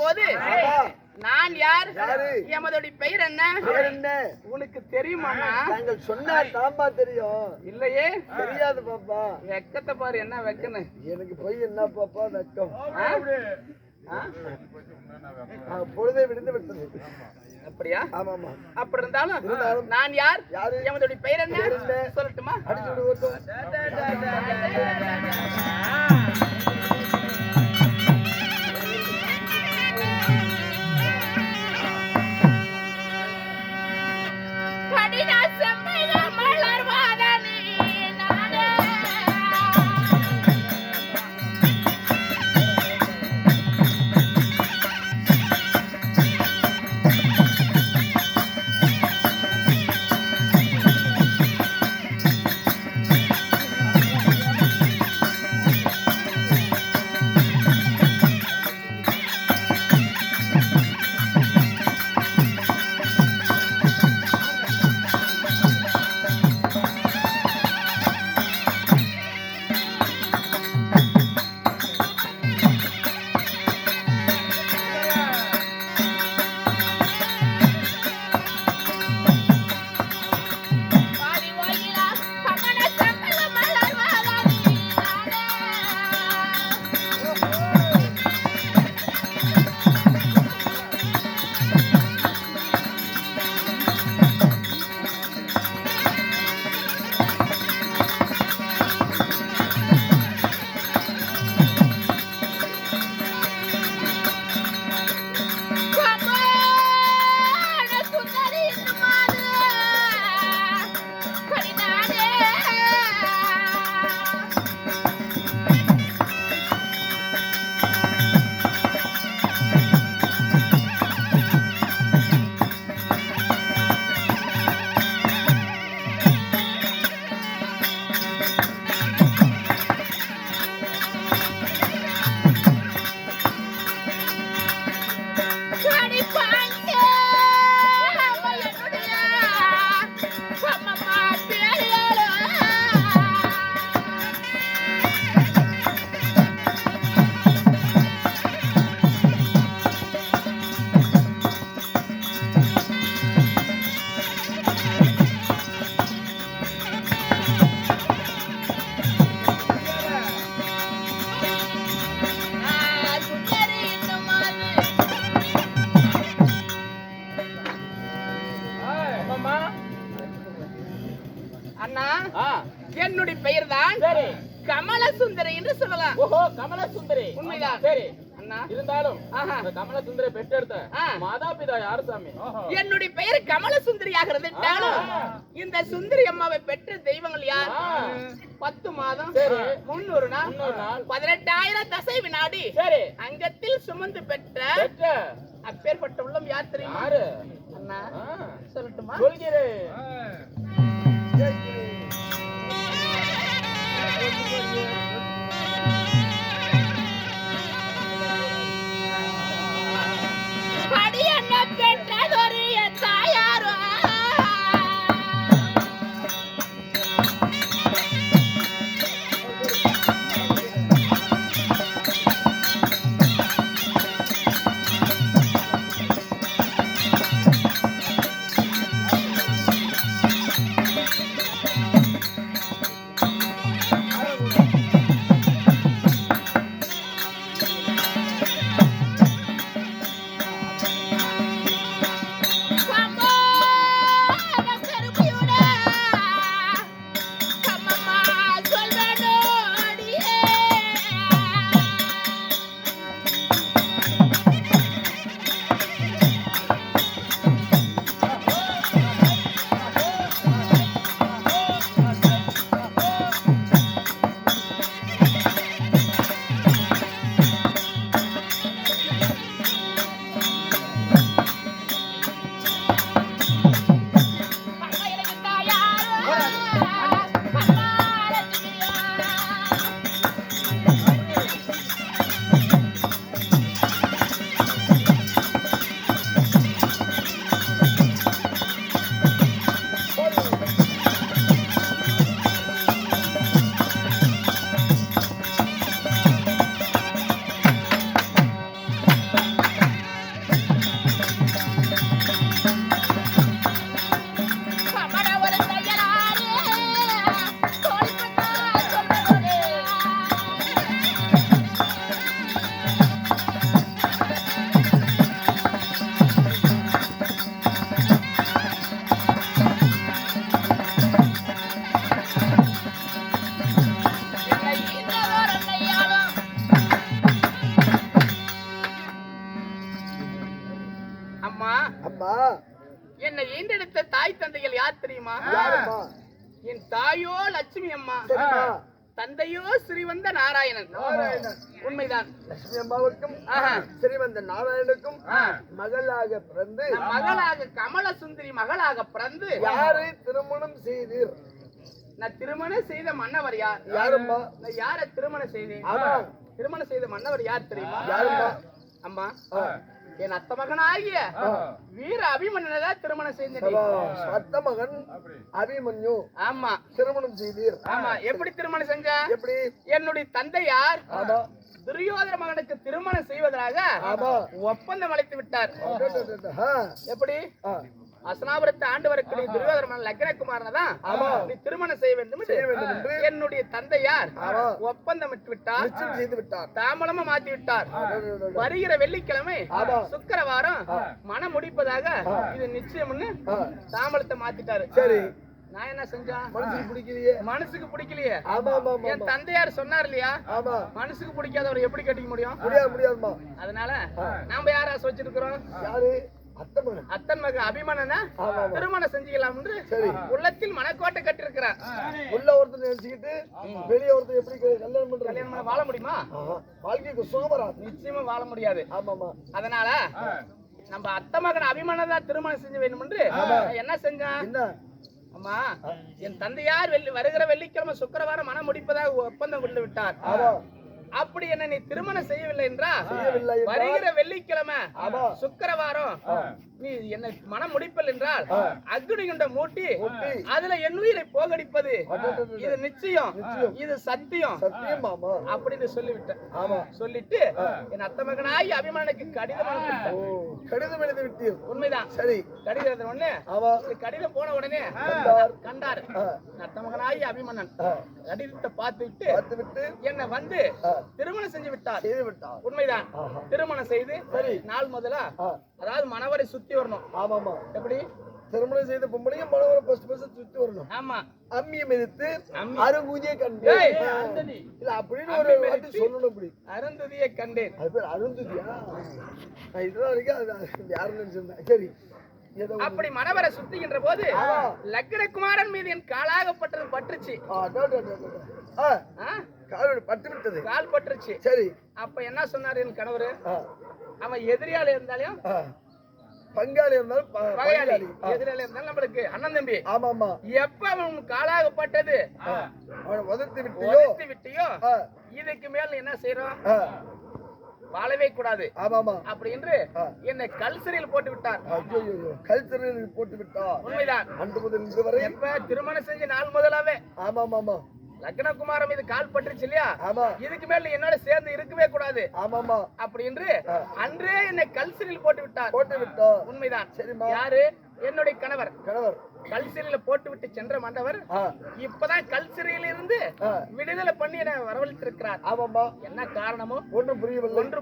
போது நான் யார், எமதுடைய பெயர் என்ன உனக்கு தெரியுமா? நாங்கள் சொன்னா தாம்பா தெரியும். இல்லையே தெரியாது பாப்பா. வெக்கத்தை பாரு, என்ன வெக்கன்னு. எனக்கு போய் என்ன பாப்பா வெக்கம். பொழுதை விடுந்து விட்டது. அப்படியா? ஆமாமா. அப்படி இருந்தாலும் நான் யார், எமதுடைய பெயர் என்ன சொல்லட்டுமா? அடிச்சு விடுவோம். அண்ணா, என்னுடைய பெயர் தான் கமலசுந்தரி என்று சொல்லலாம். ஓஹோ, கமலசுந்தரி. உண்மைதான். சரி அண்ணா, இருந்தாலும் கமலசுந்தரி பெற்றெடுத்த மாதாபிதா யாரு சாமி? என்னுடைய பெயர் கமலசுந்தரியாக இருந்துட்டாலும் இந்த சுந்தரி அம்மாவை பெற்ற தெய்வங்கள் யார்? 10 மாதம் 300 நாள் 18,000 தசை வினாடி அங்கத்தில் சுமந்து பெற்ற அப்பேற்பட்ட உள்ளம் யார் தெரியுமா? அண்ணா சொல்லட்டுமா? சொல்கிறேன். அம்மா அம்மா என்னை ஈண்டெடுத்த தாய் தந்தைகள் யார் தெரியுமா? யாரும்மா? என் தாயோ லட்சுமி அம்மா, சரிம்மா. தந்தையோ ஸ்ரீவந்த நாராயணன். உண்மைதான். லட்சுமி அம்மாவுக்கும் ஆஹா. ஸ்ரீவந்த நாராயணுக்கும் மகளாக பிறந்து நம் மகளாக கமல சுந்தரி மகளாக பிறந்து யாரை திருமணம் செய்தீர்? நான் திருமணம் செய்த மன்னவர் யார்? யாரும்மா? நான் யாரை திருமணம் செய்தேன்? ஆமா. திருமணம் செய்த மன்னவர் யார் தெரியுமா? யாரும்மா? அம்மா என் அத்த மகனாகிய வீர அபிமன்னனை தான் திருமணம் செய்தேன். சத்த மகன் அபிமன்யு ஆமா திருமணம் செய்தீர். ஆமா. எப்படி திருமணம் செஞ்ச? எப்படி? என்னுடைய தந்தையார் ஆமா. துரியோதன மகனுக்கு திருமணம் செய்வதாக ஆமா. ஒப்பந்தம் அளித்து விட்டார். ஆ. எப்படி? ஆ. அசனாபுரத்தை ஆண்டு வரக்கூடிய துரியோதன மகன் லக்னகுமாரனை தான் ஆமா. நீ திருமணம் செய்ய வேண்டும் என்று என்னுடைய தந்தையார் ஆமா. ஒப்பந்தம் விட்டு விட்டார். நிச்சயம் செய்து விட்டார். தாமலமா மாத்தி விட்டார். வருகிற வெள்ளிக்கிழமை ஆமா. சுக்கிரவாரம் மனம் முடிப்பதாக இது நிச்சயம்னு தாமலத்தை மாத்திட்டாரு. சரி. நான் என்ன செஞ்சா? மனசுக்கு பிடிக்கலையே. மனசுக்கு பிடிக்கலையே. ஆமா ஆமா ஆமா. என் தந்தையார் சொன்னார் இல்லையா, ஆமா. மனசுக்கு பிடிக்காதவர் எப்படி கட்டிக்க முடியும்? முடியாது முடியாதுமா. அதனால நாம யாரா வச்சிருக்கிறோம்? யாரு? அத்தை மகன். அத்தன் மகன் அபிமன்னனை ஆமா. திருமணம் செஞ்சுக்கலாம் என்று சரி. உள்ளத்தில் மனக்கோட்டை கட்டிருக்கிறார். உள்ள ஒருத்தர் நினைச்சுக்கிட்டு வெளியே ஒருத்தர் எப்படி கல்யாணம் பண்றாங்க? கல்யாணம் பண்ண வாழ முடியுமா? வாழ்க்கைக்கு சுகமரா? நிச்சயமா வாழ முடியாது. ஆமாமா. அதனால நம்ம அத்தை மகன் அபிமன்னனை தான் திருமணம் செஞ்சு வேணும் என்று என்ன செஞ்சான்? என்ன? அம்மா என் தந்தையார் வருகிற வெள்ளிக்கிழமை சுக்கிரவாரம் மனம் முடிப்பதாக ஒப்பந்தம் கொண்டு விட்டார். ஆமா. அப்படி என்ன நீ திருமணம் செய்யவில்லை என்றா செய்யவில்லை என்றால் வருகிற வெள்ளிக்கிழமை ஆமா. சுக்கிரவாரம் நீ என்ன மனம் முடிப்பல் என்றால் அக்னி குண்ட மூட்டி அதுல என் உயிரை போகடிப்பது இது நிச்சயம், இது சத்தியம் சத்தியம் மாமா அப்படின்னு சொல்லிவிட்டேன். ஆமா. சொல்லிட்டு என் அத்த மகனாய் அபிமானுக்கு கடிதம் அனுப்பிவிட்டேன். கடிதம் எழுதி விட்டீர். உண்மைதான். சரி. கடிதம் எழுதின உடனே ஆமா. கடிதம் போன உடனே கண்டார் அத்த மகனாய் அபிமன்னன். கடிதத்தை பார்த்து விட்டு என்னை வந்து திருமணம் செஞ்சு விட்டார். செய்து விட்டார். உண்மைதான். திருமணம் செய்து நாள் முதலா அதாவது மணவரை சுத்தி வரணும். ஆமாமா. எப்படி? திருமணம் செய்த பொம்பளையும் மனவரை ஃபர்ஸ்ட் சுத்தி வரணும். ஆமா. அம்மியை மிதித்து அருங்குதியை கண்டேன். இல்ல அப்படின்னு ஒரு வாட்டி சொல்லணும். அப்படி அருந்ததியை கண்டேன். அது பேர் அருந்ததியா? நான் இதெல்லாம் வரைக்கும் அது யாருன்னு நினைச்சிருந்தேன். சரி. அப்படி மணவரை சுத்துகின்ற போது லக்னகுமாரன் மீது என் காலாகப்பட்டது பற்றுச்சு. கால் பட்டு விட்டது. கால் பற்றுச்சு. சரி. அப்ப என்ன சொன்னாரு என் கணவர்? அவன் எதிரியாளி இருந்தாலும் பங்காளி இருந்தாலும் பகையாளி, எதிராளி இருந்தாலும் நம்மளுக்கு அண்ணன் தம்பி. ஆமாமா. எப்ப அவன் காலாகப்பட்டது அவனை உதர்த்தி விட்டியோ இதுக்கு மேல என்ன செய்யறோம்? வாழவே கூடாது. ஆமாமா. அப்படி என்று என்னை கல் சிறையில் போட்டு விட்டார். கல் சிறையில் போட்டு விட்டார். உண்மைதான். அன்று முதல் இன்று வரை எப்ப திருமணம் செஞ்ச நாள் முதலாவே ஆமாமாமா லக்னகுமாரம் இது கால் பட்டுருச்சு இல்லையா? ஆமா. இதுக்கு மேல என்னோட சேர்ந்து இருக்கவே கூடாது. ஆமாமா. அப்படி என்று அன்றே என்னை கல் சிறையில் போட்டு விட்டார். உண்மைதான். சரிமா. யாரு? என்னுடைய கணவர். கணவர் கல் சிறையில போட்டு விட்டு சென்ற மண்டவர் இப்பதான் கல் சிறையில இருந்து விடுதலை பண்ணி என வரவழைத்திருக்கிறார். ஆமாமா. என்ன காரணமோ ஒன்றும்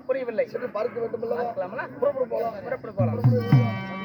புரியவில்லை. சரி பார்க்க வேண்டும். புறப்பட போலாம்.